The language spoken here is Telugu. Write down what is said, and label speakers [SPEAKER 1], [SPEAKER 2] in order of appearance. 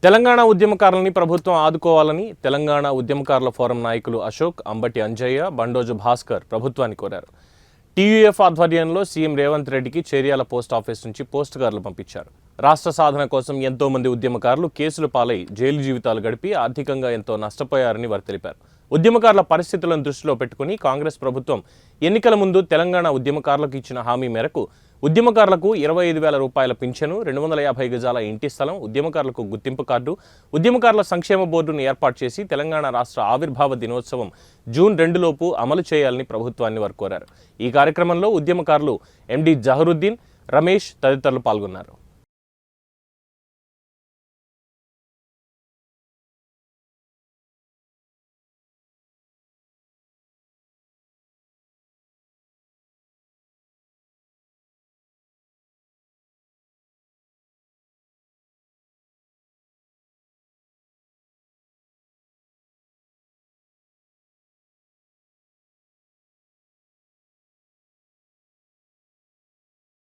[SPEAKER 1] తెలంగాణ ఉద్యమకారులని ప్రభుత్వం ఆదుకోవాలని తెలంగాణ ఉద్యమకారుల ఫోరం నాయకులు అశోక్, అంబటి అంజయ్య, బండోజు భాస్కర్ ప్రభుత్వాన్ని కోరారు. టీయూఎఫ్ ఆధ్వర్యంలో సీఎం రేవంత్ రెడ్డికి చేర్యాల పోస్ట్ ఆఫీస్ నుంచి పోస్ట్ కార్డులు పంపించారు. రాష్ట్ర సాధన కోసం ఎంతో మంది ఉద్యమకారులు కేసులు పాలై జైలు జీవితాలు గడిపి ఆర్థికంగా ఎంతో నష్టపోయారని వారు తెలిపారు. ఉద్యమకారుల పరిస్థితులను దృష్టిలో పెట్టుకుని కాంగ్రెస్ ప్రభుత్వం ఎన్నికల ముందు తెలంగాణ ఉద్యమకారులకు ఇచ్చిన హామీ మేరకు ఉద్యమకారులకు 25,000 రూపాయల పింఛను, 250 గజాల ఇంటి స్థలం, ఉద్యమకారులకు గుర్తింపు కార్డు, ఉద్యమకారుల సంక్షేమ బోర్డును ఏర్పాటు చేసి తెలంగాణ రాష్ట్ర ఆవిర్భావ దినోత్సవం జూన్ 2 లోపు అమలు చేయాలని ప్రభుత్వాన్ని వారు కోరారు. ఈ కార్యక్రమంలో ఉద్యమకారులు ఎండి జహరుద్దీన్, రమేష్ తదితరులు పాల్గొన్నారు.